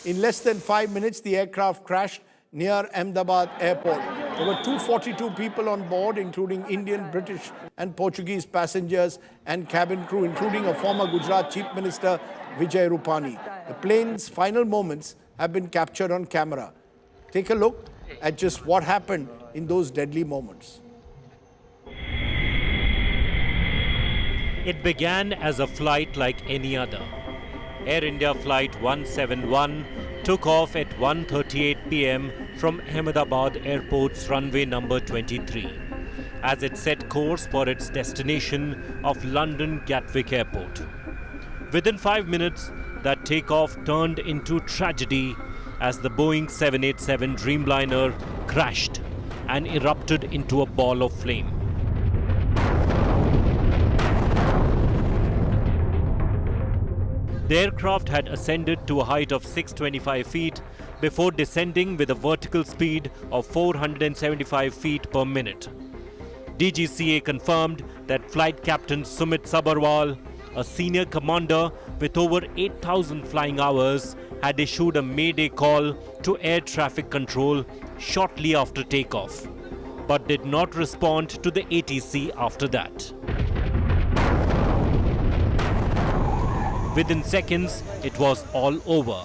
In less than 5 minutes, the aircraft crashed near Ahmedabad airport. There were 242 people on board, including Indian, British and Portuguese passengers and cabin crew, including a former Gujarat Chief Minister, Vijay Rupani. The plane's final moments have been captured on camera. Take a look at just what happened in those deadly moments. It began as a flight like any other. Air India Flight 171 took off at 1:38 p.m. from Ahmedabad Airport's runway number 23 as it set course for its destination of London Gatwick Airport. Within 5 minutes, that takeoff turned into tragedy as the Boeing 787 Dreamliner crashed and erupted into a ball of flame. The aircraft had ascended to a height of 625 feet before descending with a vertical speed of 475 feet per minute. DGCA confirmed that Flight Captain Sumit Sabharwal, a senior commander with over 8,000 flying hours, had issued a mayday call to air traffic control shortly after takeoff, but did not respond to the ATC after that. Within seconds, it was all over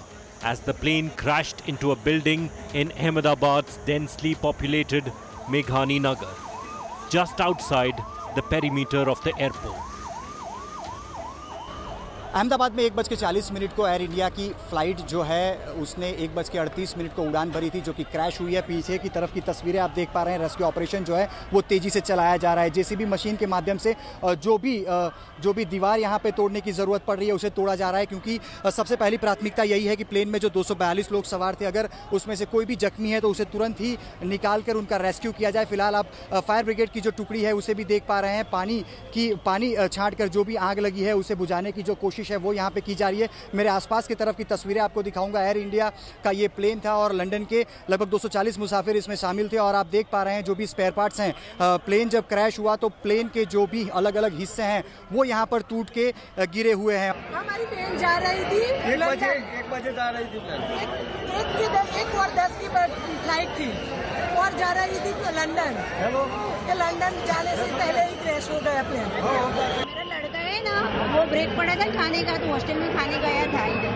as the plane crashed into a building in Ahmedabad's densely populated Meghani Nagar, just outside the perimeter of the airport. Ahmedabad में 1:40 को air India की flight जो है उसने 1:38 को उड़ान भरी थी, जो कि क्रैश हुई है। पीछे की तरफ की तस्वीरें आप देख पा रहे हैं। रेस्क्यू ऑपरेशन जो है वो तेज़ी से चलाया जा रहा है। जेसीबी मशीन के माध्यम से जो भी दीवार यहाँ पे तोड़ने की ज़रूरत पड़ रही है उसे तोड़ा जा रहा है, क्योंकि सबसे पहली प्राथमिकता यही है कि प्लेन में जो 242 लोग सवार थे, अगर उसमें से कोई भी जख्मी है तो उसे तुरंत ही निकाल कर उनका रेस्क्यू किया जाए। फिलहाल आप फायर ब्रिगेड की जो टुकड़ी है उसे भी देख पा रहे हैं। पानी छाँट कर जो भी आग लगी है उसे बुझाने की जो कोशिश है वो यहाँ पे की जा रही है। मेरे आसपास की तरफ की तस्वीरें आपको दिखाऊंगा। एयर इंडिया का ये प्लेन था और लंदन के लगभग 240 मुसाफिर इसमें शामिल थे और आप देख पा रहे हैं जो भी स्पेयर पार्ट्स हैं। प्लेन जब क्रैश हुआ तो प्लेन के जो भी अलग अलग हिस्से हैं वो यहाँ पर टूट के गिरे हुए हैं। हमारी प्लेन जा रही थी 1 बजे जा रही थी। 1:10 की फ्लाइट थी और जा रही थी लंदन। लंदन जाने से पहले ही क्रैश हो गया प्लेन। मेरा लड़का है ना, वो ब्रेक पड़ा था खाने का, तो हॉस्टल में खाने गया था इधर।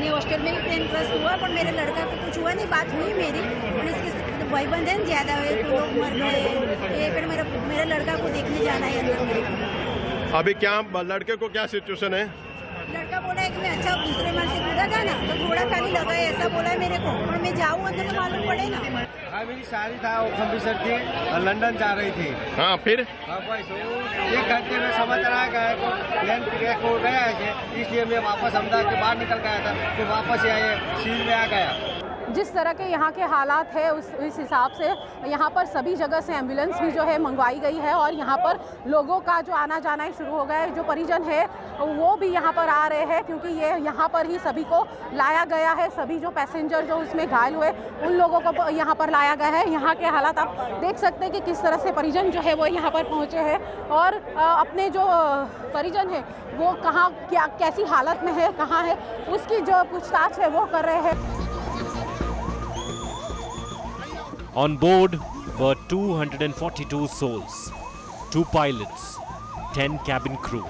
हॉस्टल में ही प्लेन क्रैश हुआ, पर मेरे लड़का को कुछ हुआ नहीं। बात हुई मेरी, और इसके भाईबंद है ज्यादा हुए तो लोग मर गए। ये फिर मेरे लड़का को देखने जाना है अंदर। अभी क्या लड़के को क्या सिचुएशन है? लड़का बोला है कि मैं अच्छा दूसरे मार से कूदा था ना, तो थोड़ा खाली लगा है, ऐसा बोला है मेरे को। और मैं जाऊँ अंदर तो मालूम पड़े ना। हाँ, मेरी शादी था, वो ऑफिसर थी, लंदन जा रही थी। हाँ, फिर 1 घंटे में समझ रहा है कि प्लेन क्रैश हो गया है, इसलिए मैं वापस अहमदाबाद के बाहर निकल गया था, फिर वापस आए सील में आ गया। जिस तरह के यहाँ के हालात है इस हिसाब से यहाँ पर सभी जगह से एम्बुलेंस भी जो है मंगवाई गई है और यहाँ पर लोगों का जो आना जाना ही शुरू हो गया है। जो परिजन है वो भी यहाँ पर आ रहे हैं, क्योंकि ये यहाँ पर ही सभी को लाया गया है। सभी जो पैसेंजर जो उसमें घायल हुए उन लोगों को यहाँ पर लाया गया है। यहाँ के हालात आप देख सकते हैं कि किस तरह से परिजन जो है वो यहाँ पर पहुँचे हैं और अपने जो परिजन है वो कहाँ कैसी हालत में है, कहाँ है, उसकी जो पूछताछ है वो कर रहे हैं। On board were 242 souls, 2 pilots, 10 cabin crew,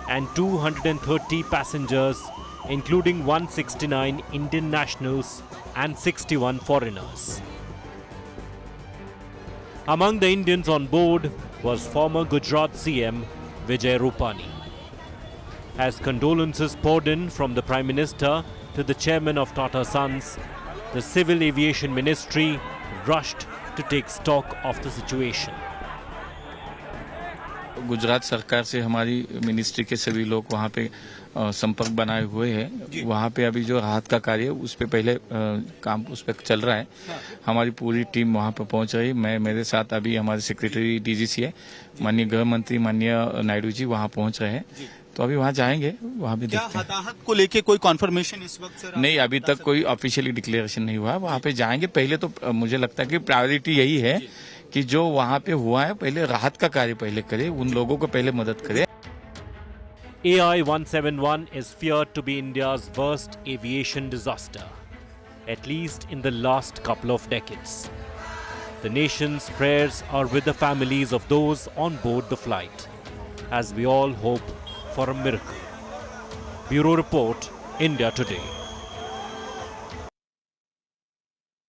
and 230 passengers, including 169 Indian nationals and 61 foreigners. Among the Indians on board was former Gujarat CM Vijay Rupani. As condolences poured in from the Prime Minister to the chairman of Tata Sons, the Civil Aviation Ministry rushed to take stock of the situation. Gujarat सरकार से हमारी ministry के सभी लोग वहाँ पे संपर्क बनाए हुए हैं। वहाँ पे अभी जो राहत का कार्य है उस पे पहले काम उस पे चल रहा है। हमारी पूरी टीम वहाँ पे पहुँच रही। मेरे साथ अभी हमारे सेक्रेटरी डीजीसी है, माननीय गृह मंत्री माननीय नायडू जी वहाँ पहुँच रहे हैं। तो अभी वहाँ जाएंगे, वहाँ भी देखते हैं। हताहत को लेके कोई कॉन्फर्मेशन इस वक्त से नहीं, अभी तक कोई ऑफिशियली डिक्लेरेशन नहीं हुआ। वहाँ पे जाएंगे। पहले तो मुझे लगता है कि प्रायोरिटी यही है कि जो वहाँ पे हुआ है पहले राहत का कार्य पहले करे, उन लोगों को पहले मदद करे। AI-171 is feared to be India's worst aviation disaster, at least in the last couple of decades. The nation's prayers are with the families of those on board the flight, as we all hope for a miracle. Bureau Report, India Today.